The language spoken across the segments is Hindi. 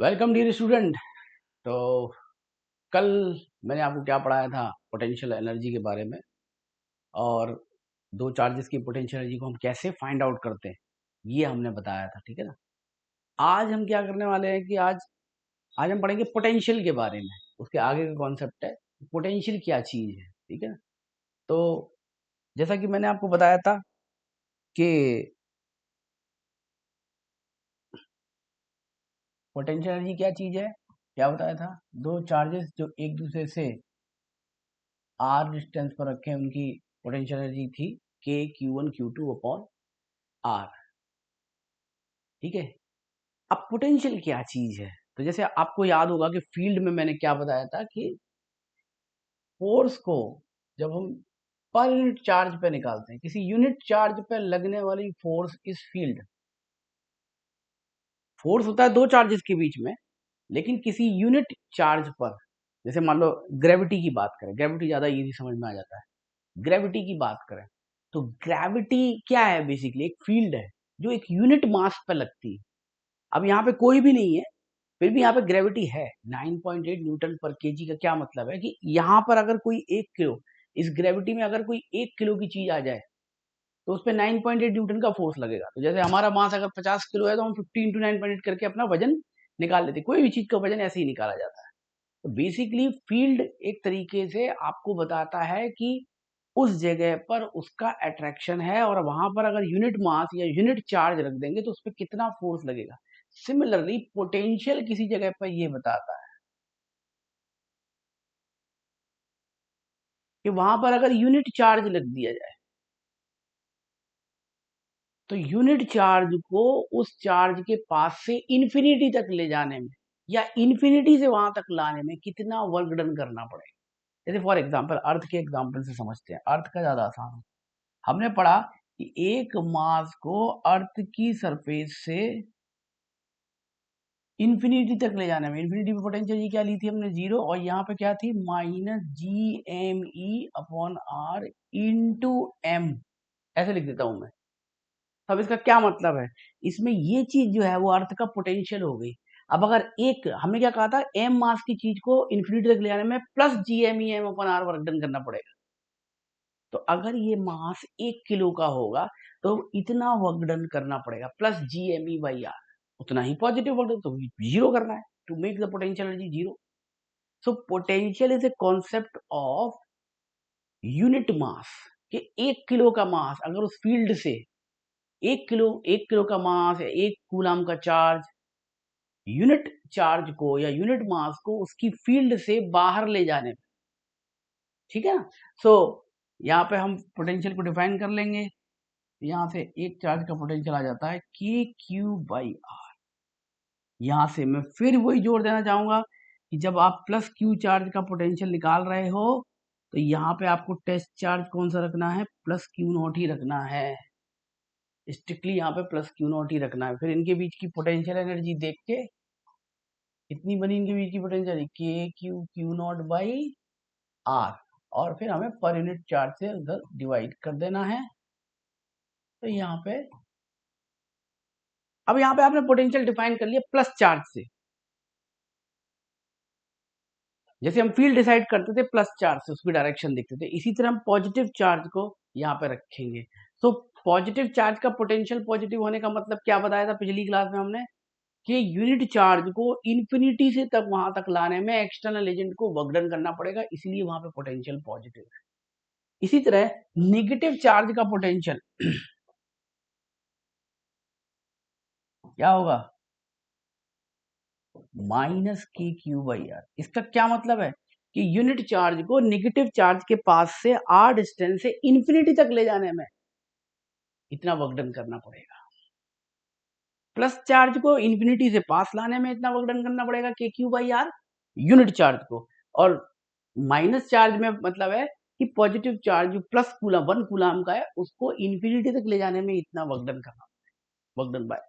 Welcome dear student. तो कल मैंने आपको क्या पढ़ाया था, पोटेंशियल एनर्जी के बारे में, और दो चार्जेस की पोटेंशियल एनर्जी को हम कैसे फाइंड आउट करते हैं ये हमने बताया था। ठीक है ना। आज हम क्या करने वाले हैं कि आज आज हम पढ़ेंगे पोटेंशियल के बारे में। उसके आगे का कॉन्सेप्ट है पोटेंशियल क्या चीज है। ठीक है ना। तो जैसा कि मैंने आपको बताया था कि पोटेंशियल एनर्जी क्या चीज है, क्या बताया था, दो चार्जेस जो एक दूसरे से आर डिस्टेंस पर रखे हैं उनकी पोटेंशियल एनर्जी थी के Q1 Q2 अपॉन आर। ठीक है। अब पोटेंशियल क्या चीज है, तो जैसे आपको याद होगा कि फील्ड में मैंने क्या बताया था कि फोर्स को जब हम पर यूनिट चार्ज पे निकालते हैं, किसी यूनिट चार्ज पे लगने वाली फोर्स इज फील्ड। फोर्स होता है दो चार्जेस के बीच में, लेकिन किसी यूनिट चार्ज पर, जैसे मान लो ग्रेविटी की बात करें, ग्रेविटी ज्यादा इजी समझ में आ जाता है। ग्रेविटी की बात करें तो ग्रेविटी क्या है, बेसिकली एक फील्ड है जो एक यूनिट मास पे लगती है। अब यहाँ पे कोई भी नहीं है, फिर भी यहाँ पे ग्रेविटी है 9.8 न्यूटन पर केजी। का क्या मतलब है कि यहाँ पर अगर कोई 1 किलो, इस ग्रेविटी में अगर कोई 1 किलो की चीज आ जाए तो उस पर 9.8 न्यूटन का फोर्स लगेगा। तो जैसे हमारा मास अगर 50 किलो है तो हम 50 इंटू 9.8 करके अपना वजन निकाल लेते हैं। कोई भी चीज का वजन ऐसे ही निकाला जाता है। तो बेसिकली फील्ड एक तरीके से आपको बताता है कि उस जगह पर उसका अट्रैक्शन है, और वहां पर अगर यूनिट मास या यूनिट चार्ज रख देंगे तो उस पर कितना फोर्स लगेगा। सिमिलरली पोटेंशियल किसी जगह पर यह बताता है कि वहां पर अगर यूनिट चार्ज लग दिया जाए तो यूनिट चार्ज को उस चार्ज के पास से इंफिनिटी तक ले जाने में या इंफिनिटी से वहां तक लाने में कितना वर्क डन करना पड़ेगा। जैसे फॉर एग्जांपल अर्थ के एग्जांपल से समझते हैं, अर्थ का ज्यादा आसान है। हमने पढ़ा कि एक मास को अर्थ की सरफेस से इंफिनिटी तक ले जाने में, इंफिनिटी पे पोटेंशियल जी क्या ली थी हमने, जीरो, और यहाँ पे क्या थी, -GME/R इंटू एम। ऐसे लिख देता हूं मैं। अब इसका क्या मतलब है, इसमें ये चीज जो है वो अर्थ का पोटेंशियल हो गई। अब अगर एक, हमने क्या कहा था, एम मास की चीज को इन्फिनिटी तक ले जाने में प्लस GME/R वर्क डन करना पड़ेगा। तो अगर ये मास 1 किलो का होगा तो इतना वर्क डन करना पड़ेगा प्लस GME/R, उतना ही पॉजिटिव वर्क डन, तो जीरो करना है to make the potential energy zero. So potential is a concept of unit mass, कि 1 किलो का मास अगर उस फील्ड से 1 किलो का मास या 1 कूलम का चार्ज यूनिट चार्ज को या यूनिट मास को उसकी फील्ड से बाहर ले जाने में। ठीक है ना। सो यहाँ पे हम पोटेंशियल को डिफाइन कर लेंगे। यहाँ से एक चार्ज का पोटेंशियल आ जाता है KQ/R। यहाँ से मैं फिर वही जोड़ देना चाहूंगा कि जब आप प्लस क्यू चार्ज का पोटेंशियल निकाल रहे हो तो यहाँ पे आपको टेस्ट चार्ज कौन सा रखना है, +Q0 ही रखना है। स्ट्रिक्टली यहाँ पे +Q0 ही रखना है। फिर इनके बीच की पोटेंशियल एनर्जी देख के कितनी बनी, इनके बीच की पोटेंशियल KQ/R, और फिर हमें पर यूनिट चार्ज से उधर डिवाइड कर देना है। तो यहाँ पे, अब यहाँ पे आपने पोटेंशियल डिफाइन कर लिया प्लस चार्ज से, जैसे हम फील्ड डिसाइड करते थे प्लस चार्ज से उसकी डायरेक्शन देखते थे, इसी तरह हम पॉजिटिव चार्ज को यहाँ पे रखेंगे। तो पॉजिटिव चार्ज का पोटेंशियल पॉजिटिव होने का मतलब क्या बताया था पिछली क्लास में हमने, कि यूनिट चार्ज को इंफिनिटी से तक वहां तक लाने में एक्सटर्नल एजेंट को वर्क डन करना पड़ेगा, इसलिए वहां पे पोटेंशियल पॉजिटिव है। इसी तरह नेगेटिव चार्ज का पोटेंशियल क्या होगा, -KQ/R। इसका क्या मतलब है कि यूनिट चार्ज को नेगेटिव चार्ज के पास से r डिस्टेंस से इंफिनिटी तक ले जाने में इतना वर्क डन करना पड़ेगा। प्लस चार्ज को इंफिनिटी से पास लाने में इतना वर्क डन करना पड़ेगा KQ/R यूनिट चार्ज को, और माइनस चार्ज में मतलब है कि पॉजिटिव चार्ज जो प्लस कूलम 1 कूलम का है उसको इंफिनिटी तक ले जाने में इतना वर्क डन करना, वर्क डन बाय,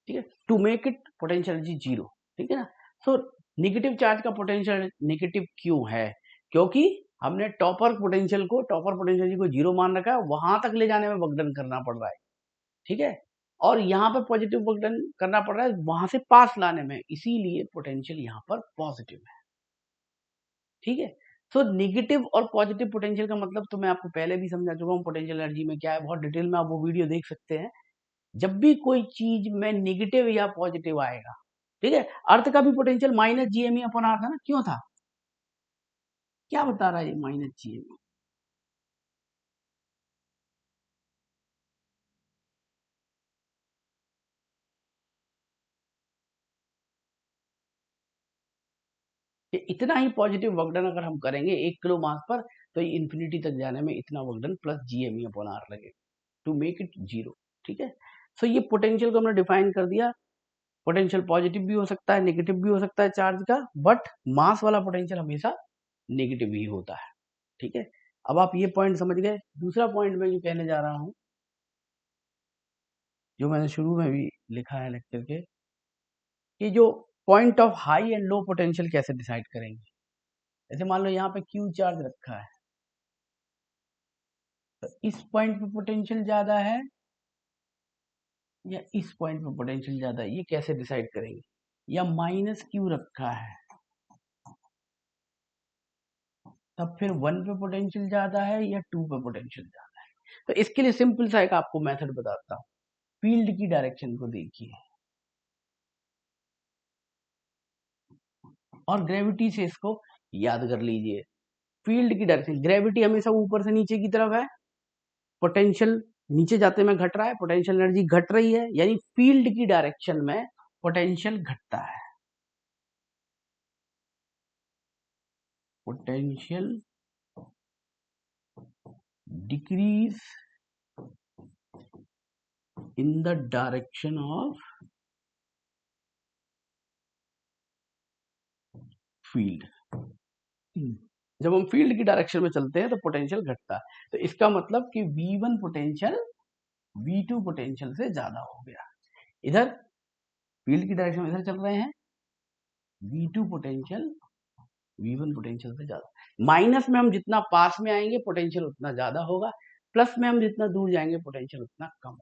ठीक है, to make it potential energy zero. ठीक है ना। सो नेगेटिव चार्ज का पोटेंशियल नेगेटिव क्यों है, क्योंकि हमने टॉपर पोटेंशियल को, टॉपर पोटेंशियल को जीरो मान रखा है, वहां तक ले जाने में वर्क डन करना पड़ रहा है। ठीक है। और यहाँ पे पॉजिटिव वर्क डन करना पड़ रहा है वहां से पास लाने में, इसीलिए पोटेंशियल यहाँ पर पॉजिटिव है। ठीक है, सो नेगेटिव और पॉजिटिव पोटेंशियल का मतलब तो मैं आपको पहले भी समझा चुका हूँ, पोटेंशियल एनर्जी में क्या है, बहुत डिटेल में आप वो वीडियो देख सकते हैं। जब भी कोई चीज में नेगेटिव या पॉजिटिव आएगा, ठीक है, अर्थ का भी potential minus G M E upon R था ना, क्यों था, क्या बता रहा है ये माइनस जीएमई? कि इतना ही पॉजिटिव वर्कडन अगर हम करेंगे 1 किलो मास पर, तो ये इन्फिनिटी तक जाने में इतना work done plus G M E upon R लगेगा टू मेक इट जीरो। ठीक है, सो ये पोटेंशियल को हमने डिफाइन कर दिया। पोटेंशियल पॉजिटिव भी हो सकता है, नेगेटिव भी हो सकता है चार्ज का, बट मास वाला पोटेंशियल हमेशा नेगेटिव ही होता है। ठीक है, अब आप ये पॉइंट समझ गए। दूसरा पॉइंट मैं जो कहने जा रहा हूं, जो मैंने शुरू में भी लिखा है लेक्चर के, कि जो point of high and low potential कैसे डिसाइड करेंगे। जैसे मान लो यहाँ पे क्यू चार्ज रखा है, तो इस पॉइंट पे पोटेंशियल ज्यादा है या इस पॉइंट पे पोटेंशियल ज्यादा है, ये कैसे डिसाइड करेंगे। या माइनस क्यू रखा है, तब फिर 1 पे पोटेंशियल ज्यादा है या 2 पे पोटेंशियल ज्यादा है। तो इसके लिए सिंपल सा एक आपको मेथड बताता हूँ। फील्ड की डायरेक्शन को देखिए और ग्रेविटी से इसको याद कर लीजिए। फील्ड की डायरेक्शन, ग्रेविटी हमेशा ऊपर से नीचे की तरफ है, पोटेंशियल नीचे जाते में घट रहा है, पोटेंशियल एनर्जी घट रही है, यानी फील्ड की डायरेक्शन में पोटेंशियल घटता है। Potential decrease in the direction of field. जब हम फील्ड की डायरेक्शन में चलते हैं तो पोटेंशियल घटता है। तो इसका मतलब कि V1 पोटेंशियल V2 पोटेंशियल से ज्यादा हो गया। इधर फील्ड की डायरेक्शन में इधर चल रहे हैं, V2 पोटेंशियल V1 पोटेंशियल से ज्यादा। माइनस में हम जितना पास में आएंगे पोटेंशियल उतना ज्यादा होगा, प्लस में हम जितना दूर जाएंगे पोटेंशियल उतना कम होगा।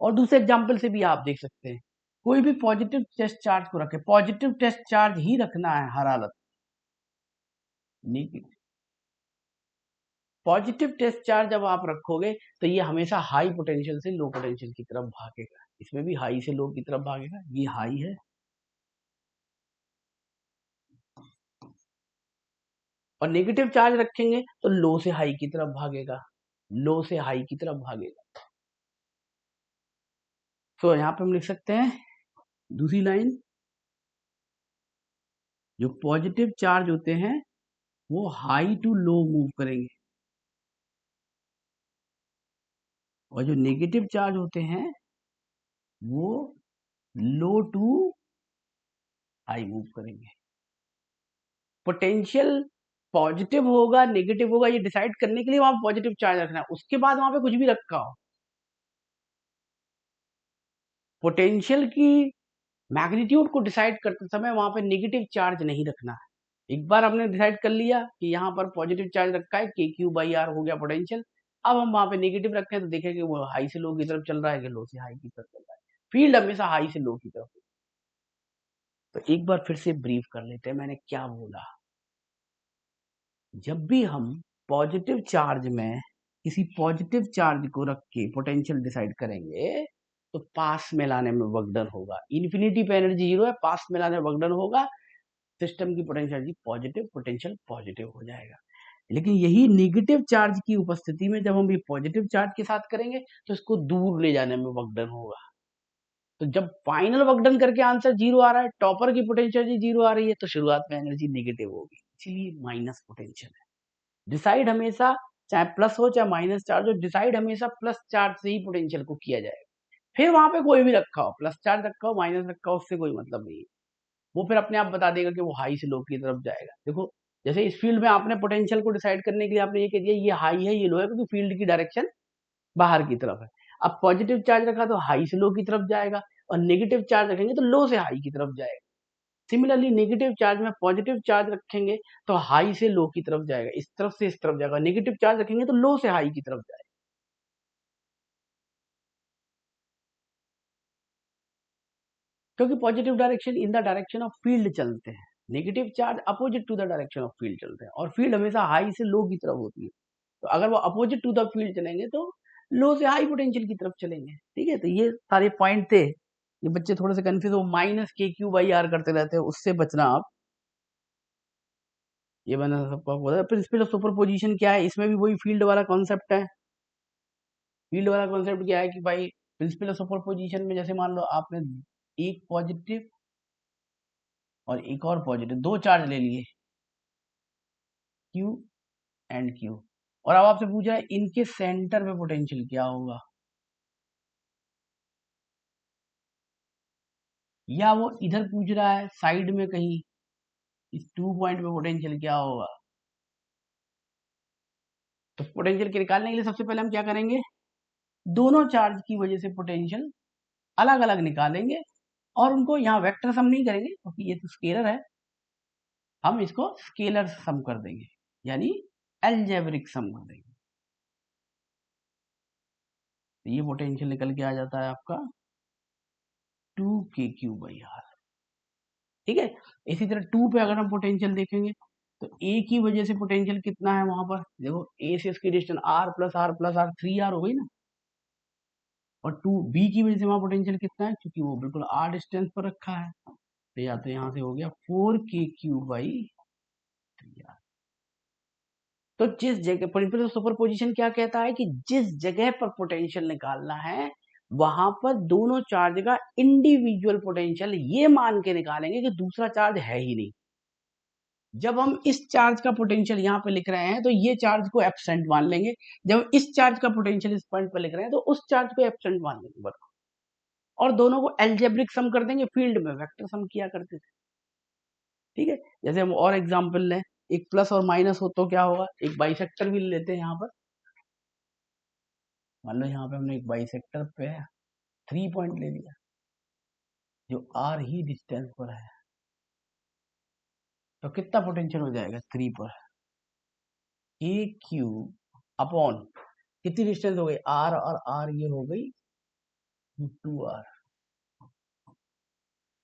और दूसरे एग्जाम्पल से भी आप देख सकते हैं, कोई भी पॉजिटिव टेस्ट चार्ज को रखे, पॉजिटिव टेस्ट चार्ज ही रखना है हर हालत। पॉजिटिव टेस्ट चार्ज जब आप रखोगे तो ये हमेशा हाई पोटेंशियल से लो पोटेंशियल की तरफ भागेगा। इसमें भी हाई से लो की तरफ भागेगा, ये हाई है। और नेगेटिव चार्ज रखेंगे तो लो से हाई की तरफ भागेगा, लो से हाई की तरफ भागेगा। तो यहाँ पे हम लिख सकते हैं दूसरी लाइन, जो पॉजिटिव चार्ज होते हैं वो हाई टू लो मूव करेंगे, और जो नेगेटिव चार्ज होते हैं वो लो टू हाई मूव करेंगे। पोटेंशियल पॉजिटिव होगा नेगेटिव होगा ये डिसाइड करने के लिए वहां पॉजिटिव चार्ज रखना है, उसके बाद वहां पे कुछ भी रखा हो। पोटेंशियल की मैग्नीट्यूड को डिसाइड करते समय वहां पे नेगेटिव चार्ज नहीं रखना है। एक बार हमने डिसाइड कर लिया कि यहाँ पर पॉजिटिव चार्ज रखा है, के क्यू बाई आर हो गया पोटेंशियल। अब हम वहां पे नेगेटिव रखें तो देखें कि वो हाई से लो की तरफ चल रहा है कि लो से हाई की तरफ चल रहा है। फील्ड हमेशा हाई से लो की तरफ। तो एक बार फिर से ब्रीफ कर लेते हैं मैंने क्या बोला। जब भी हम पॉजिटिव चार्ज में किसी पॉजिटिव चार्ज को रख के पोटेंशियल डिसाइड करेंगे तो पास में लाने में वर्क डन होगा। इन्फिनिटी पे एनर्जी जीरो है, पास में लाने में वर्क डन होगा, सिस्टम की potential energy positive, potential positive हो जाएगा। लेकिन यही नेगेटिव चार्ज की उपस्थिति में जब हम ये पॉजिटिव चार्ज के साथ करेंगे तो इसको दूर ले जाने में वर्क डन होगा। तो जब फाइनल वर्क डन करके आंसर जीरो आ रहा है, टॉपर की पोटेंशियल एनर्जी जीरो आ रही है, तो शुरुआत में एनर्जी नेगेटिव होगी, इसलिए माइनस पोटेंशियल है। डिसाइड हमेशा चाहे प्लस हो चाहे माइनस चार्ज हो, डिसाइड हमेशा प्लस चार्ज से ही पोटेंशियल को किया जाएगा। फिर वहां पे कोई भी रखा हो, प्लस चार्ज रखा हो माइनस रखा हो, उससे कोई मतलब नहीं है। वो फिर अपने आप बता देगा कि वो हाई से लो की तरफ जाएगा। देखो जैसे इस फील्ड में आपने पोटेंशियल को डिसाइड करने के लिए आपने ये कह दिया ये हाई है ये लो है, क्योंकि फील्ड की डायरेक्शन बाहर की तरफ है। अब पॉजिटिव चार्ज रखा तो हाई से लो की तरफ जाएगा, और नेगेटिव चार्ज रखेंगे तो लो से हाई की तरफ जाएगा। सिमिलरली नेगेटिव चार्ज में पॉजिटिव चार्ज रखेंगे तो हाई से लो की तरफ जाएगा, इस तरफ से इस तरफ जाएगा। नेगेटिव चार्ज रखेंगे तो लो से हाई की तरफ जाएगा। क्योंकि positive direction in the direction of field चलते हैं, negative charge opposite to the direction of field चलते हैं, और फील्ड हमेशा हाई से लो की तरफ होती है। तो अगर वो अपोजिट टू द फील्ड चलेंगे तो लो से हाई पोटेंशियल की तरफ चलेंगे। ठीक है, तो ये सारे पॉइंट थे। ये बच्चे थोड़े से कंफ्यूज हो, माइनस के क्यू बाई आर करते रहते हैं, उससे बचना आप। ये मैंने सबको बोला। प्रिंसिपल ऑफ सुपरपोजिशन क्या है, इसमें भी वही फील्ड वाला कॉन्सेप्ट है। फील्ड वाला कॉन्सेप्ट क्या है कि भाई प्रिंसिपल ऑफ सुपरपोजिशन में जैसे मान लो आपने एक पॉजिटिव और एक और पॉजिटिव, दो चार्ज ले लिए, क्यू एंड क्यू, और अब आपसे पूछा है इनके सेंटर में पोटेंशियल क्या होगा, या वो इधर पूछ रहा है साइड में कहीं इस 2 पॉइंट पे पोटेंशियल क्या होगा। तो पोटेंशियल के निकालने के लिए सबसे पहले हम क्या करेंगे, दोनों चार्ज की वजह से पोटेंशियल अलग अलग निकालेंगे, और उनको यहाँ वेक्टर सम नहीं करेंगे क्योंकि ये तो स्केलर है, हम इसको स्केलर सम कर देंगे, यानी अलजेब्रिक सम कर देंगे। तो ये पोटेंशियल निकल के आ जाता है आपका 2kq/r। ठीक है, इसी तरह 2 पे अगर हम पोटेंशियल देखेंगे तो ए की वजह से पोटेंशियल कितना है वहां पर, देखो ए से इसकी डिस्टेंस r+r+r 3r हो गई ना, और 2 बी की वजह से वहां पोटेंशियल कितना है, क्योंकि वो बिल्कुल r डिस्टेंस पर रखा है, तो या तो यहाँ से हो गया 4kq/3r। तो जिस जगह प्रिंसिपल ऑफ सुपरपोजिशन क्या कहता है कि जिस जगह पर पोटेंशियल निकालना है वहां पर दोनों चार्ज का इंडिविजुअल पोटेंशियल ये मान के निकालेंगे कि दूसरा चार्ज है ही नहीं। जब हम इस चार्ज का पोटेंशियल यहाँ पे लिख रहे हैं तो ये चार्ज को एब्सेंट मान लेंगे, जब इस चार्ज का पोटेंशियल इस पॉइंट पर लिख रहे हैं तो उस चार्ज को एब्सेंट मान लेंगे बस, और दोनों को एल्जेब्रिक सम कर देंगे, फील्ड में वेक्टर सम किया करते थे। ठीक है, जैसे हम और एग्जांपल लें, एक प्लस और माइनस हो तो क्या होगा, एक बाइसेक्टर भी लेते हैं यहाँ पर। मान लो यहाँ पे हमने एक बाइसेक्टर पे 3 पॉइंट ले लिया जो आर ही डिस्टेंस पर है, तो कितना पोटेंशियल हो जाएगा 3 पर, ए क्यू अपॉन कितनी डिस्टेंस हो गई आर, और आर ये हो गई 2r,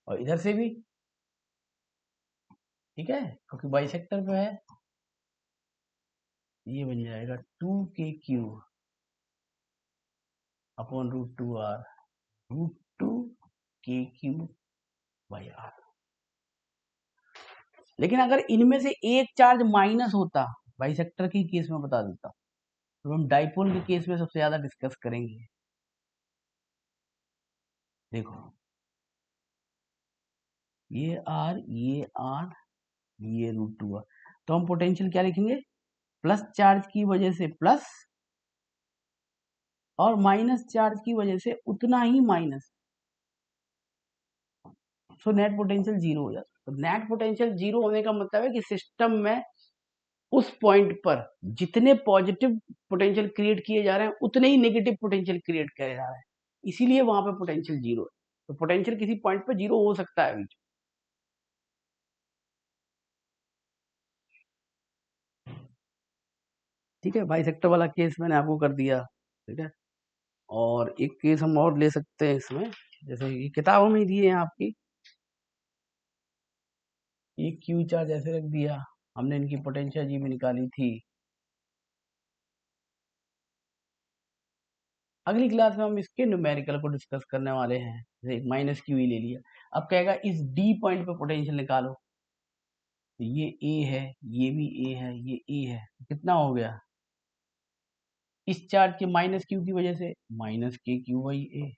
और इधर से भी ठीक है क्योंकि बाइसेक्टर पे है, ये बन जाएगा 2kq अपॉन √2r, √2kq/r। लेकिन अगर इनमें से एक चार्ज माइनस होता, बाइसेक्टर की केस में बता देता हूं, तो हम डाइपोल के केस में सबसे ज्यादा डिस्कस करेंगे। देखो ये r, ये r, ये √2r, तो हम पोटेंशियल क्या लिखेंगे, प्लस चार्ज की वजह से प्लस और माइनस चार्ज की वजह से उतना ही minus, so net potential zero हो जाता है। तो नेट पोटेंशियल जीरो होने का मतलब है कि सिस्टम में उस पॉइंट पर जितने पॉजिटिव पोटेंशियल क्रिएट किए जा रहे हैं उतने ही नेगेटिव पोटेंशियल क्रिएट किए जा रहे हैं, इसीलिए वहां पे पोटेंशियल जीरो है। तो पोटेंशियल किसी पॉइंट पर जीरो हो सकता है बीच, ठीक है। बाई सेक्टर वाला केस मैंने आपको कर दिया, ठीक है। और एक केस हम और ले सकते हैं इसमें, जैसे कि किताबों में ही दिए हैं आपकी, ये क्यू चार्ज ऐसे रख दिया, हमने इनकी पोटेंशियल जी में निकाली थी। अगली क्लास में हम इसके न्यूमेरिकल को डिस्कस करने वाले हैं, जैसे एक माइनस क्यू ही ले लिया, अब कहेगा इस डी पॉइंट पे पोटेंशियल निकालो, तो ये ए है, ये भी ए है, ये ए है, कितना हो गया, इस चार्ज के माइनस क्यू की वजह से माइनस के क्यू बाई ए,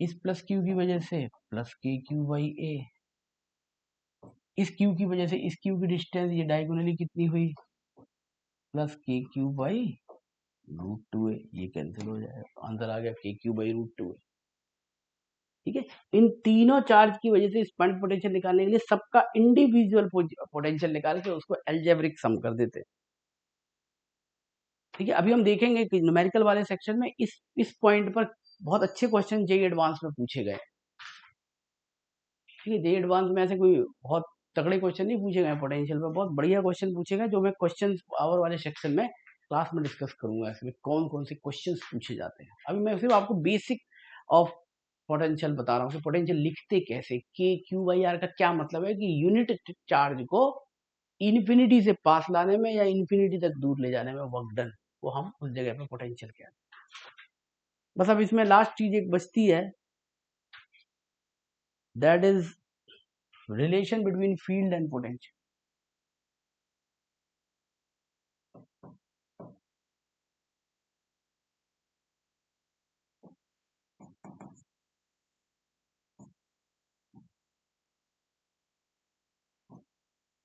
इस प्लस क्यू की वजह से प्लस के क्यू बाई ए, इस क्यू की वजह से इस क्यू की डिस्टेंस ये डायगोनली कितनी हुई, प्लस के क्यू बाई √2a, ये कैंसिल हो जाएगा, आंसर आ गया के क्यू बाई √2a। ठीक है, इन तीनों चार्ज की वजह से स्पंज पोटेंशियल निकालने के लिए सबका इंडिविजुअल पोटेंशियल निकाल के उसको एल्जेब्रिक सम कर देते। ठीक है, अभी हम देखेंगे कि न्यूमेरिकल वाले सेक्शन में इस पॉइंट पर बहुत अच्छे क्वेश्चन जेई एडवांस में पूछे गए। ठीक है, जेई एडवांस में ऐसे कोई बहुत तगड़े क्वेश्चन नहीं पूछे गए, पोटेंशियल पे बहुत बढ़िया क्वेश्चन पूछे गए, जो मैं क्वेश्चन पावर वाले सेक्शन में क्लास में डिस्कस करूंगा, इसमें कौन कौन से क्वेश्चन पूछे जाते हैं। अभी मैं सिर्फ आपको बेसिक ऑफ पोटेंशियल बता रहा हूँ कि पोटेंशियल लिखते कैसे, के क्यू बाई आर का क्या मतलब है कि यूनिट चार्ज को इन्फिनिटी से पास लाने में या इन्फिनिटी तक दूर ले जाने में वर्क डन, वो हम उस जगह पे पोटेंशियल कहते हैं। बस अब इसमें लास्ट चीज एक बचती है, that is relation between field and potential.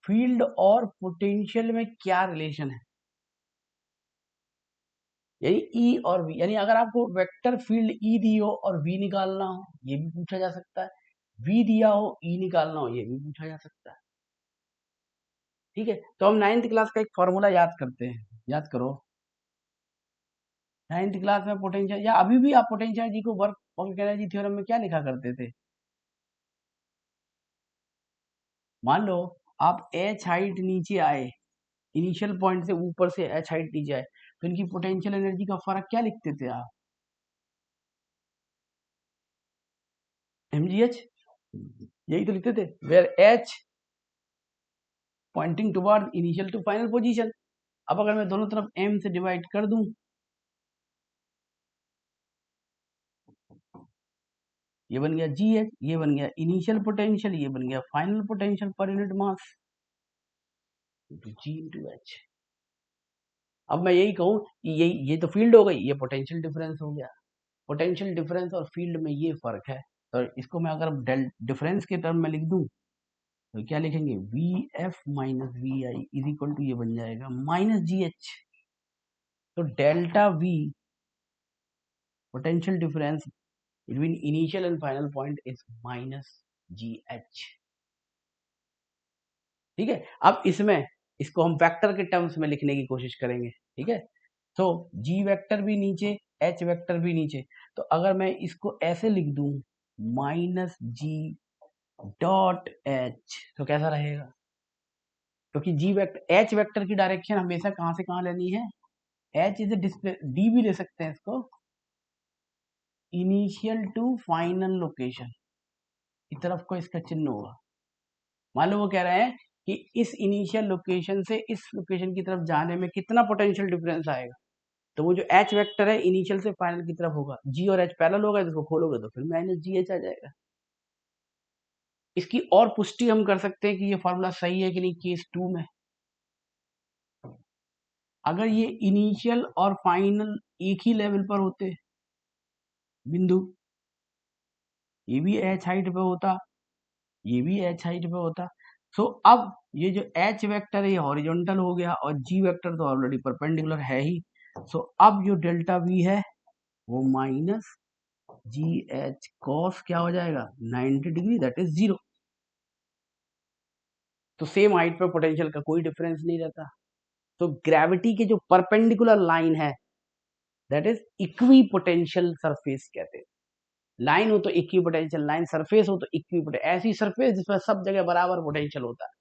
Field और पोटेंशियल में क्या रिलेशन है, यानी ई और वी, यानी अगर आपको वेक्टर फील्ड ई दी हो और वी निकालना हो, ये भी पूछा जा सकता है। वी दिया हो, ई निकालना हो, ये भी पूछा जा सकता है। ठीक है, तो हम 9th क्लास का एक फॉर्मूला याद करते हैं, याद करो। 9th क्लास में पोटेंशियल, या अभी भी आप पोटेंशियल जी को वर्क पॉइंट एनर्जी थ्योरम में क्या लिखा करते थे, मान लो आप एच हाइट नीचे आए, इनिशियल पॉइंट से ऊपर से एच हाइट नीचे आए, तो इनकी पोटेंशियल एनर्जी का फर्क क्या लिखते थे आप, mgh, यही तो लिखते थे, where H pointing toward initial to final position. अब अगर मैं दोनों तरफ m से डिवाइड कर दूं, ये बन गया gh, ये बन गया इनिशियल पोटेंशियल, ये बन गया final potential per unit mass into g into h। अब मैं यही कहूं कि ये तो फील्ड हो गई, ये पोटेंशियल डिफरेंस हो गया। पोटेंशियल डिफरेंस और फील्ड में ये फर्क है, तो इसको मैं अगर डेल डिफरेंस के टर्म में लिख दूं तो क्या लिखेंगे, V F minus V I is equal to, ये बन जाएगा माइनस जी एच। तो delta V potential difference between initial and final point is minus G H. ठीक है, अब इसमें इसको हम वेक्टर के टर्म्स में लिखने की कोशिश करेंगे। ठीक है, तो जी वेक्टर भी नीचे, एच वेक्टर भी नीचे, तो अगर मैं इसको ऐसे लिख दूं माइनस जी डॉट एच, तो कैसा रहेगा, क्योंकि जी वेक्टर एच वेक्टर की डायरेक्शन हमेशा कहां से कहां लेनी है, एच इज डिस्प्ले, डी भी ले सकते हैं इसको, इनिशियल टू फाइनल लोकेशन की तरफ को इसका चिन्ह होगा। मान लो वो कह रहे हैं कि इस इनिशियल लोकेशन से इस लोकेशन की तरफ जाने में कितना पोटेंशियल डिफरेंस आएगा, तो वो जो एच वेक्टर है इनिशियल से फाइनल की तरफ होगा, जी और एच पैरेलल होगा, इसको खोलोगे तो फिर माइनस जी एच आ जाएगा। इसकी और पुष्टि हम कर सकते हैं कि ये फॉर्मूला सही है कि नहीं, केस 2 में अगर ये इनिशियल और फाइनल एक ही लेवल पर होते बिंदु, ये भी एच हाइट पे होता, ये भी एच हाइट पे होता, सो अब ये जो एच वेक्टर है ये हॉरिजॉन्टल हो गया और जी वेक्टर तो ऑलरेडी परपेंडिकुलर है ही, सो अब जो डेल्टा वी है वो माइनस जी एच कॉस क्या हो जाएगा 90 डिग्री, दैट इज 0। तो सेम हाइट पे पोटेंशियल का कोई डिफरेंस नहीं रहता। तो ग्रेविटी के जो परपेंडिकुलर लाइन है that is equi potential surface कहते हैं। लाइन हो तो इक्वी पोटेंशियल लाइन, सरफेस हो तो इक्वी पोटेंशियल, ऐसी सरफेस जिसमें सब जगह बराबर पोटेंशियल होता है।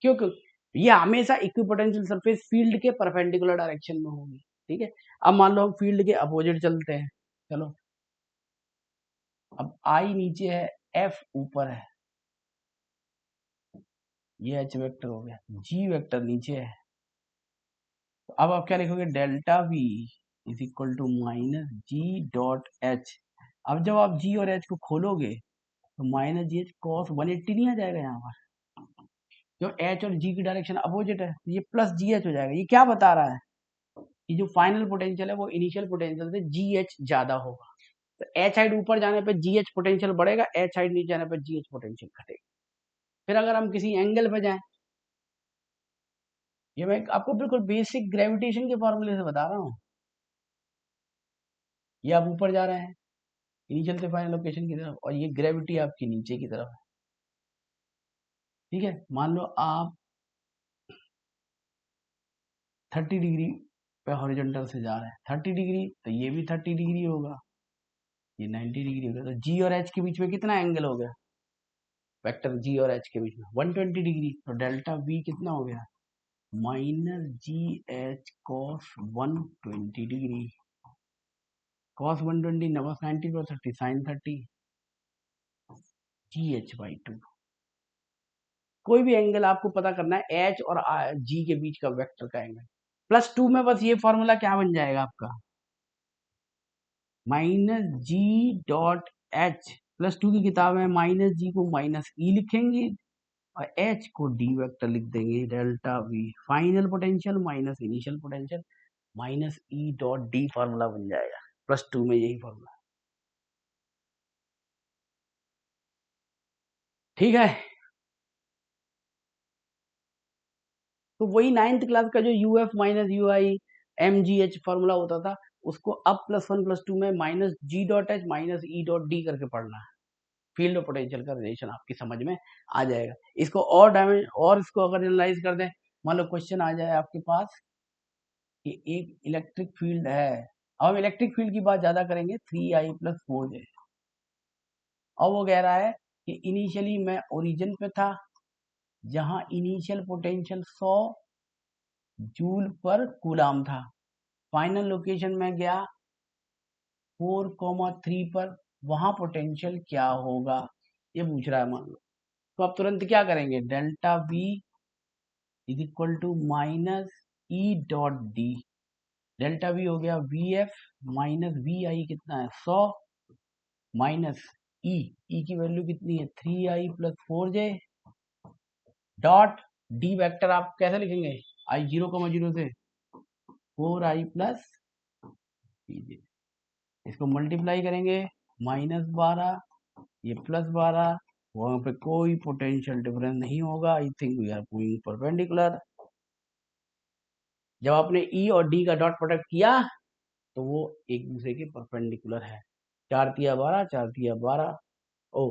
क्यों, ये हमेशा इक्वी पोटेंशियल सरफेस फील्ड के परपेंडिकुलर डायरेक्शन में होगी। ठीक है, अब मान लो हम फील्ड के अपोजिट चलते हैं, चलो अब आई नीचे है, एफ ऊपर है, ये एच वेक्टर हो गया, जी वेक्टर नीचे है, तो अब आप क्या लिखोगे, delta V is equal to minus G dot H. अब जब आप जी और एच को खोलोगे तो माइनस जी एच कॉस 180 नहीं आ जाएगा यहाँ पर, जो एच और जी की डायरेक्शन अपोजिट है, तो ये प्लस जी एच हो जाएगा। ये क्या बता रहा है कि जो फाइनल पोटेंशियल है वो इनिशियल पोटेंशियल से जी एच ज्यादा होगा। तो एच हाइट ऊपर जाने पर जी एच पोटेंशियल बढ़ेगा, एच हाइट नीचे जाने पर जी एच पोटेंशियल घटेगा। फिर अगर हम किसी एंगल पे जाएं, ये मैं आपको बिल्कुल बेसिक ग्रेविटेशन के फॉर्मूले से बता रहा हूँ, ये आप ऊपर जा रहे हैं इनिशियल से फाइनल लोकेशन की तरफ और ये ग्रेविटी आपकी नीचे की तरफ है। ठीक है, मान लो आप 30 डिग्री पे हॉरिजॉन्टल से जा रहे हैं, 30 डिग्री तो ये भी 30 डिग्री होगा, ये 90 डिग्री होगा, तो जी और एच के बीच में कितना एंगल हो गया, वेक्टर जी और एच के बीच में 120 डिग्री, तो डेल्टा वी कितना हो गया, minus G H cos 120 degree. cos 120 cos 90 plus 30 sin 30 GH/2। कोई भी एंगल आपको पता करना है एच और जी के बीच का वेक्टर का एंगल। +2 में बस ये फॉर्मूला क्या बन जाएगा आपका, -G.H। +2 की किताब में -G को -E लिखेंगे और H को D वेक्टर लिख देंगे, delta V final potential minus initial potential -E.D formula बन जाएगा। +2 में यही फॉर्मूला, ठीक है। तो वही 9th क्लास का जो UF minus UI MGH formula होता था, उसको अब +1 +2 में -G.H -E.D करके पढ़ना है। फील्ड और पोटेंशियल का रिलेशन आपकी समझ में आ जाएगा। इसको और इसको अगर एनालाइज कर दें, मान लो क्वेश्चन आ जाए आपके पास कि एक इलेक्ट्रिक फील्ड है। अब हम इलेक्ट्रिक फील्ड की बात ज्यादा करेंगे, 3I + 4J। और वो कह रहा है कि इनिशियली मैं ओरिजिन पे था, जहां इनिशियल पोटेंशियल 100 जूल पर कूलाम था। फाइनल लोकेशन में गया 4,3 पर, वहां पोटेंशियल क्या होगा, ये पूछ रहा है मान लो। तो आप तुरंत क्या करेंगे, delta V is equal to -E.D। Delta V हो गया VF माइनस VI कितना है 100 माइनस E की वैल्यू कितनी है 3I + 4J dot D vector आप कैसे लिखेंगे, I 0,0 से 4I + PJ। इसको मल्टीप्लाई करेंगे -12 ये +12, वहां पे कोई पोटेंशियल डिफरेंस नहीं होगा। I think we are going perpendicular. जब आपने E और D का डॉट प्रोडक्ट किया तो वो एक दूसरे के परपेंडिकुलर है। 4 तिया 12 4 तिया 12, ओ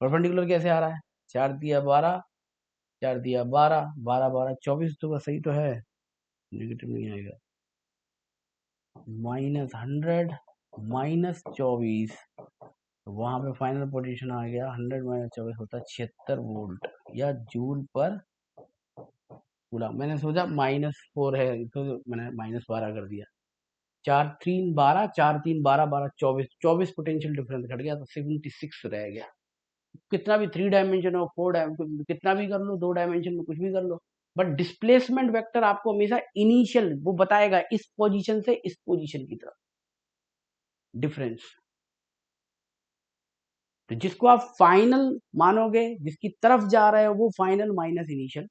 परपेंडिकुलर कैसे आ रहा है, 4 तिया 12 4 तिया 12 12 12 24, तो बस सही तो है, नेगेटिव नहीं आएगा। -100 -24, तो वहां पे फाइनल पोजीशन आ गया 100 - 24 होता है 76 वोल्ट या जूल पर कूलम। मैंने सोचा -4 है तो मैंने -12 कर दिया। 4 3 12 4 3 12 12 24 पोटेंशियल डिफरेंस घट गया तो 76 रह गया। कितना भी 3 डायमेंशन हो 4 डायमेंशन कितना भी कर लो, 2 डायमेंशन में कुछ भी कर लो, बट डिस्प्लेसमेंट वेक्टर आपको हमेशा इनिशियल वो बताएगा इस पोजीशन से इस पोजीशन की तरफ डिफरेंस। तो जिसको आप फाइनल मानोगे, जिसकी तरफ जा रहे हो, वो फाइनल माइनस इनिशियल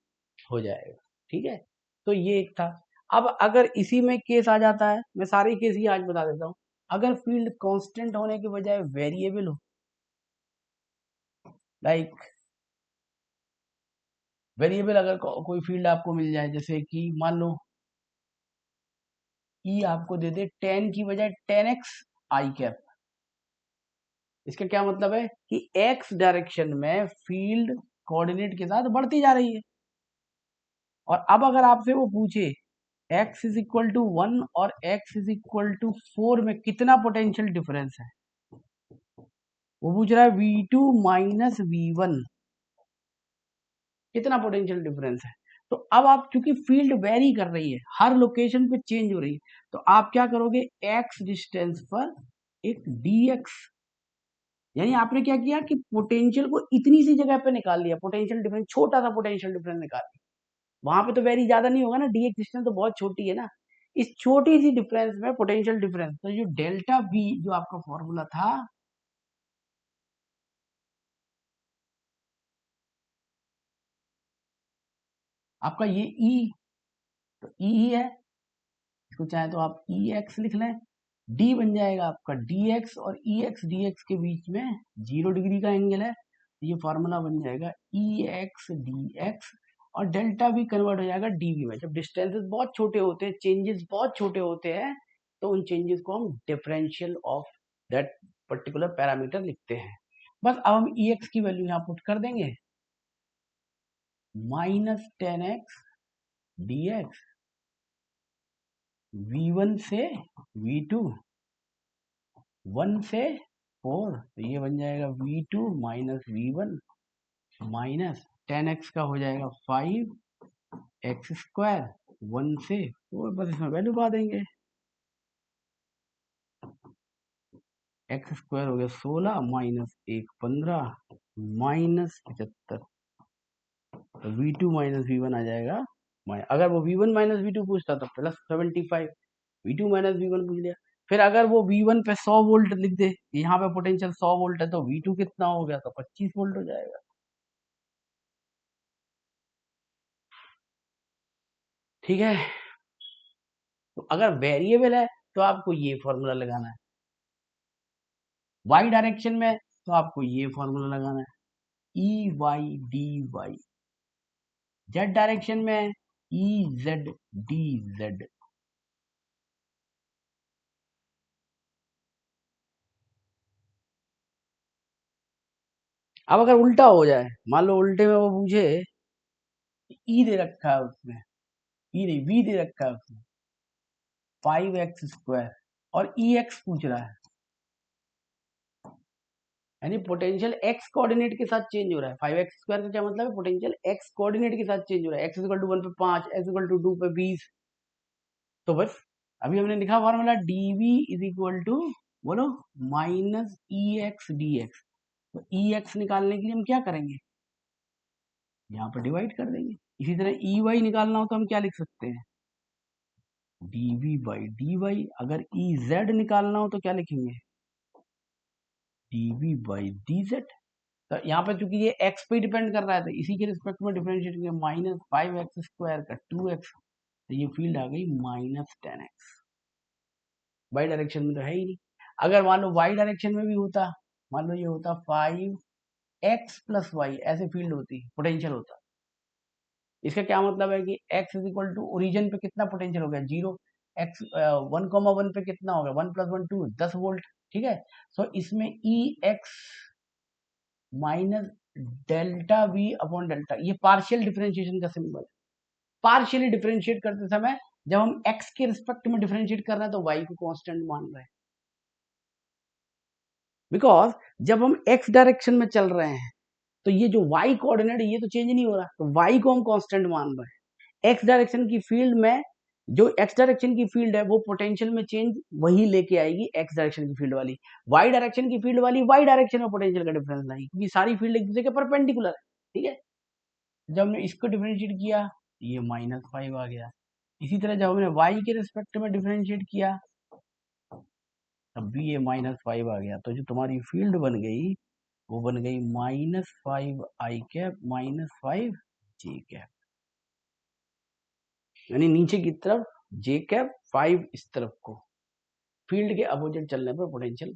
हो जाएगा, ठीक है। तो ये एक था। अब अगर इसी में केस आ जाता है, मैं सारे केस ही आज बता देता हूं, अगर फील्ड कांस्टेंट होने के बजाय वेरिएबल हो, लाइक वेरिएबल अगर कोई फील्ड आपको मिल जाए, जैसे कि मान लो ई आपको दे दे 10 की बजाय 10x आई कैप, इसका क्या मतलब है कि x डायरेक्शन में फील्ड कोऑर्डिनेट के साथ बढ़ती जा रही है। और अब अगर आपसे वो पूछे x इज इक्वल टू 1 और x इज इक्वल टू 4 में कितना पोटेंशियल डिफरेंस है, वो पूछ रहा है V2 माइनस V1 कितना पोटेंशियल डिफरेंस है। तो अब आप चूंकि फील्ड वेरी कर रही है, हर लोकेशन पे चेंज हो रही है, तो आप क्या करोगे, x डिस्टेंस पर एक dx, यानी आपने क्या किया कि पोटेंशियल को इतनी सी जगह पे निकाल लिया, पोटेंशियल डिफरेंस छोटा सा पोटेंशियल डिफरेंस निकाल लिया। वहां पे तो वेरी ज्यादा नहीं होगा ना, dx डिस्टेंस तो बहुत छोटी है ना, इस छोटी सी डिफरेंस में पोटेंशियल डिफरेंस, तो जो डेल्टा V जो आपका फॉर्मूला था, आपका ये E, तो E ही है, इसको चाहे तो आप EX लिख लें, D बन जाएगा आपका DX, और EX DX के बीच में 0 डिग्री का एंगल है, तो ये फॉर्मूला बन जाएगा EX DX, और डेल्टा भी कन्वर्ट हो जाएगा डीवी में। जब डिस्टेंसेस बहुत छोटे होते हैं, चेंजेस बहुत छोटे होते हैं, तो उन चेंजेस को हम differential of that particular parameter लिखते हैं। बस अब हम EX की वैल्यू यहाँ पुट कर देंगे, -10x dx V1 से V2 1 से 4, तो ये बन जाएगा V2 minus V1 minus 10x का हो जाएगा 5x², 1 से 4, बस इसमें वैल्यू पा देंगे। एक्स स्क्वायर हो गया 16 माइनस 1 15 माइनस 75, तो V2 माइनस V1 आ जाएगा। अगर वो V1 माइनस V2 पूछता तो प्लस 75, V2 माइनस V1 पूछ लिया। फिर अगर वो V1 पे 100 वोल्ट लिख दे, यहाँ पे पोटेंशियल 100 वोल्ट है, तो V2 कितना हो गया, तो 25 वोल्ट हो जाएगा। ठीक है, तो अगर वेरिएबल है तो आपको ये फॉर्मूला लगाना है, वाई डायरेक्शन में तो आपको ये फॉर्मूला लगाना है, E Y D Y. Z direction में ई जेड डी जेड। अब अगर उल्टा हो जाए, मान लो उल्टे में वो पूछे, ई दे रखा है उसमें, ई नहीं वी दे रखा है उसमें 5x² और ई एक्स पूछ रहा है, यानी पोटेंशियल एक्स कोऑर्डिनेट के साथ चेंज हो रहा है। 5x² का क्या मतलब है, पोटेंशियल एक्स कोऑर्डिनेट के साथ चेंज हो रहा है। x इक्वल टू 1 पे 5, x इक्वल टू 2 पे 20। तो बस अभी हमने लिखा formula dv is equal to, बोलो, minus E X D X. तो ई एक्स निकालने के लिए हम क्या करेंगे, यहाँ पर डिवाइड कर देंगे। इसी तरह ई वाई निकालना हो तो हम क्या लिख सकते हैं, dv बाई डी वाई। अगर ई जेड निकालना हो तो क्या लिखेंगे, dv बाई डी जेड। तो यहाँ पे चूंकि ये x पे डिपेंड कर रहा है, तो इसी के रिस्पेक्ट में डिफरेंशिएट किया, माइनस 5x² का 2x, तो ये फील्ड आ गई माइनस 10x। वाई डायरेक्शन में तो है ही नहीं। अगर मान लो वाई डायरेक्शन में भी होता, मान लो ये होता 5x प्लस वाई, ऐसे फील्ड होती, पोटेंशियल होता। इसका क्या मतलब है कि x is equal to origin पे कितना पोटेंशियल हो गया, 0। x 1,1 पे कितना हो गया, 1 + 1 2, 10 वोल्ट। ठीक है, सो इसमें E X minus delta V upon delta, ये पार्शियल डिफरेंशिएशन का सिंबल है। पार्शियली डिफरेंशिएट करते समय जब हम x के रिस्पेक्ट में डिफरेंशिएट कर रहे हैं तो y को कांस्टेंट मान रहे हैं, बिकॉज जब हम x डायरेक्शन में चल रहे हैं तो ये जो y कोऑर्डिनेट ये तो चेंज नहीं हो रहा, तो y को हम कांस्टेंट मान रहे हैं। x डायरेक्शन की फील्ड में, जो x डायरेक्शन की फील्ड है वो पोटेंशियल में चेंज वही लेके आएगी x डायरेक्शन की फील्ड वाली, y डायरेक्शन की फील्ड वाली y डायरेक्शन में पोटेंशियल का डिफरेंस लाएगी, क्योंकि सारी फील्ड एक दूसरे के परपेंडिकुलर है। ठीक है, जब हमने इसको डिफरेंशिएट किया ये -5 आ गया। इसी तरह जब हमने y के रिस्पेक्ट में डिफरेंशिएट किया तब भी ये -5 आ गया। तो जो तुम्हारी फील्ड बन गई वो बन गई -5i कैप -5j कैप, यानी नीचे की तरफ j कैप 5 इस तरफ को, फील्ड के अपोजिट चलने पर पोटेंशियल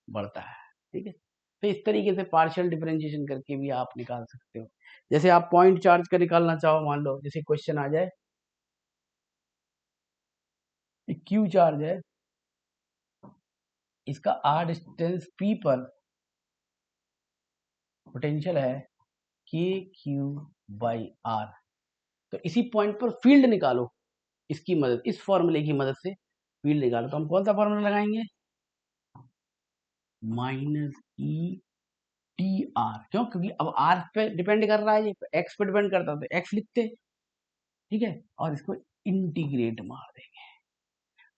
बढ़ता है। ठीक है, तो इस तरीके से पार्शियल डिफरेंशिएशन करके भी आप निकाल सकते हो। जैसे आप पॉइंट चार्ज का निकालना चाहो, मान लो जैसे क्वेश्चन आ जाए, क्यू चार्ज है, इसका r डिस्टेंस p पर पोटेंशियल है के क्यू बाई आर। तो इसी पॉइंट पर फील्ड निकालो, इसकी मदद, इस फॉर्मूले की मदद से फील्ड निकालो। तो हम कौन सा फॉर्मूला लगाएंगे, -e/t/r। क्यों, क्योंकि अब r पे डिपेंड कर रहा है, ये x पे डिपेंड करता है तो x लिखते। ठीक है, और इसको इंटीग्रेट मार देंगे।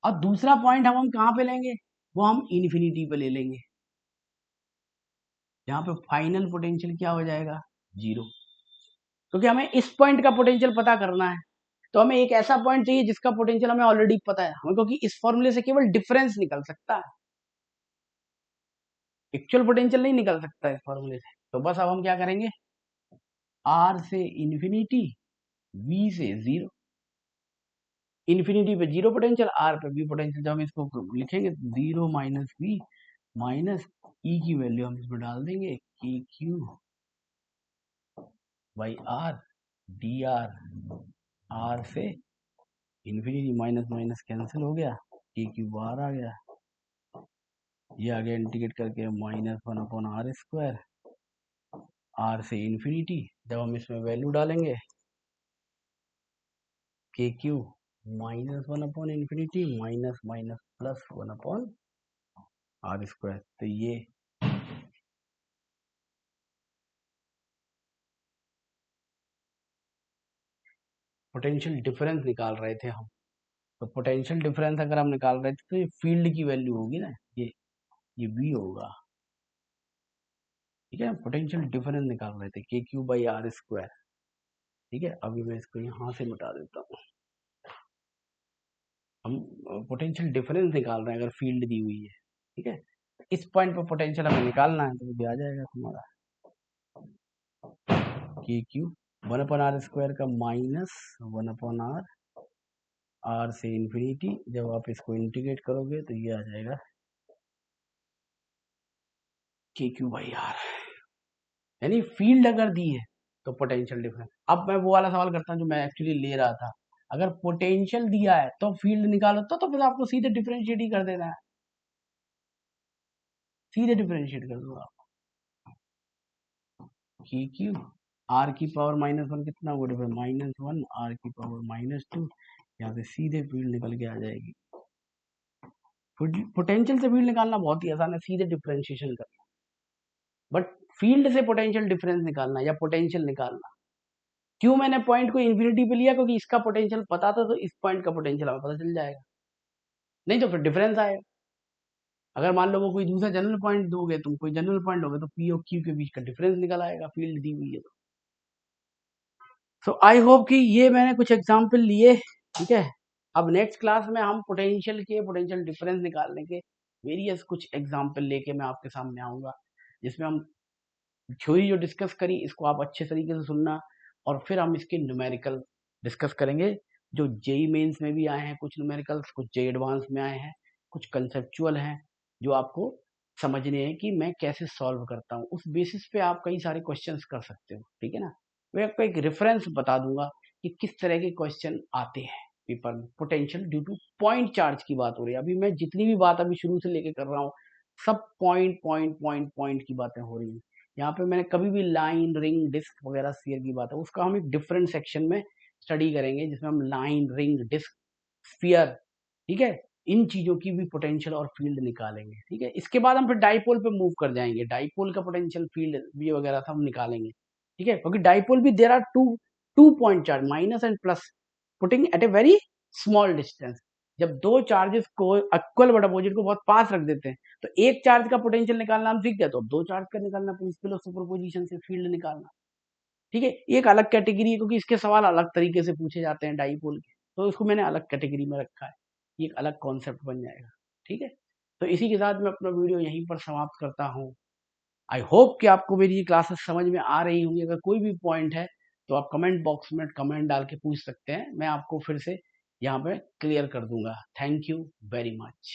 और दूसरा पॉइंट हम कहाँ पे लेंगे, वो हम इन्फिनिटी पे ले लेंगे, यहाँ पे फाइनल पोटेंशियल क्या हो जाएगा, 0। क्योंकि हमें इस पॉइंट का पोटेंशियल पता करना है, तो हमें एक ऐसा पॉइंट चाहिए जिसका पोटेंशियल हमें ऑलरेडी पता है हमें, क्योंकि इस फॉर्मूले से केवल डिफरेंस निकल सकता है, एक्चुअल पोटेंशियल नहीं निकल सकता इस फॉर्मूले से। तो बस अब हम क्या करेंगे, r से इन्फिनिटी, v से 0। इन्फिनिटी पे 0 पोटेंशियल, r पे v पोटेंशियल। जब हम इसको लिखेंगे 0 माइनस v माइनस e की वैल्यू हम इसमें डाल देंगे, के Q by R D R से इन्फिनिटी, माइनस माइनस कैंसिल हो गया, के क्यू बाहर आ गया, ये आ गया इंटीग्रेट करके -1/r², r से इन्फिनिटी। जब हम इसमें वैल्यू डालेंगे के Q -1/∞ minus minus plus 1/r², तो ये पोटेंशियल डिफरेंस निकाल रहे थे हम। तो पोटेंशियल डिफरेंस अगर हम निकाल रहे थे तो ये फील्ड की वैल्यू होगी ना, ये ये V होगा, ठीक है। पोटेंशियल डिफरेंस निकाल रहे थे KQ/R², ठीक है। अभी मैं इसको यहाँ से मिटा देता हूँ। हम पोटेंशियल डिफरेंस निकाल रहे हैं अगर फील्ड दी हुई है, ठीक है। इस पॉइंट पर पोटेंशियल हमें निकालना है, तो ये आ जाएगा तुम्हारा KQ 1/R² का -1/R, R से इंफिनिटी। जब आप इसको इंटीग्रेट करोगे तो ये आ जाएगा KQ/R। यानी फील्ड अगर दी है तो पोटेंशियल डिफरेंस। अब मैं वो वाला सवाल करता हूँ जो मैं एक्चुअली ले रहा था। अगर पोटेंशियल दिया है तो फील्ड निकालो, तो फिर आपको सीधे डिफरेंशिएट ही कर देना है, सीधे डिफरेंशिएट कर दो आप। KQ R⁻⁻1 कितना हो गया, -1 R⁻², यहाँ से सीधे फील्ड निकल के आ जाएगी। पोटेंशियल से फील्ड निकालना बहुत ही आसान है, सीधे डिफरेंशिएशन करना। बट फील्ड से पोटेंशियल डिफरेंस निकालना या पोटेंशियल निकालना, क्यों मैंने पॉइंट को इन्फिनिटी पे लिया, क्योंकि इसका पोटेंशियल पता था, तो इस पॉइंट का पोटेंशियल हमें पता चल जाएगा, नहीं तो फिर डिफरेंस आएगा। अगर मान लो वो कोई दूसरा जनरल पॉइंट दोगे, तुम कोई जनरल पॉइंट दोगे, तो P और Q के बीच का डिफरेंस निकल आएगा, फील्ड दी हुई है तो। सो आई होप कि ये मैंने कुछ एग्जाम्पल लिए, ठीक है। अब नेक्स्ट क्लास में हम पोटेंशियल डिफरेंस निकालने के वेरियस कुछ एग्जाम्पल लेके मैं आपके सामने आऊंगा, जिसमें हम थ्योरी जो डिस्कस करी इसको आप अच्छे तरीके से सुनना, और फिर हम इसके न्यूमेरिकल डिस्कस करेंगे, जो जेई मेंस में भी आए हैं कुछ न्यूमेरिकल्स, कुछ जेई एडवांस में आए हैं, कुछ कंसेप्चुअल हैं जो आपको समझने हैं कि मैं कैसे सॉल्व करता हूँ। उस बेसिस पे आप कई सारे क्वेश्चंस कर सकते हो, ठीक है ना। मैं आपको एक रेफरेंस बता दूंगा कि किस तरह के क्वेश्चन आते हैं पेपर में। Potential due to point charge की बात हो रही है, अभी मैं जितनी भी बात अभी शुरू से लेके कर रहा हूँ, सब पॉइंट पॉइंट पॉइंट पॉइंट की बातें हो रही हैं। यहाँ पे मैंने कभी भी लाइन, रिंग, डिस्क वगैरह स्फीयर की बात है, उसका हम एक डिफरेंट सेक्शन में स्टडी करेंगे, जिसमें हम लाइन, रिंग, डिस्क, स्फीयर, ठीक है, इन चीजों की भी पोटेंशियल और फील्ड निकालेंगे, ठीक है। इसके बाद हम फिर डाइपोल पे मूव कर जाएंगे, डाइपोल का पोटेंशियल, फील्ड भी वगैरह सब निकालेंगे, ठीक है। क्योंकि डाइपोल भी there are two point charge, minus and plus, putting at a very small distance. जब दो चार्जेस को इक्वल बट अपोजिट को बहुत पास रख देते हैं, तो एक चार्ज का पोटेंशियल निकालना हम सीख गए, तो अब दो चार्ज का निकालना, प्रिंसिपल ऑफ सुपरपोजिशन से फील्ड निकालना, ठीक है। एक अलग कैटेगरी है, क्योंकि इसके सवाल अलग तरीके से पूछे जाते हैं डाइपोल के, तो इसको मैंने अलग कैटेगरी में रखा है, ये एक अलग कॉन्सेप्ट बन जाएगा, ठीक है। तो इसी के साथ मैं अपना वीडियो यहीं पर समाप्त करता हूँ। आई होप कि आपको मेरी ये क्लासेस समझ में आ रही होंगी। अगर कोई भी पॉइंट है तो आप कमेंट बॉक्स में कमेंट डाल के पूछ सकते हैं, मैं आपको फिर से यहाँ पे क्लियर कर दूंगा। Thank you very much.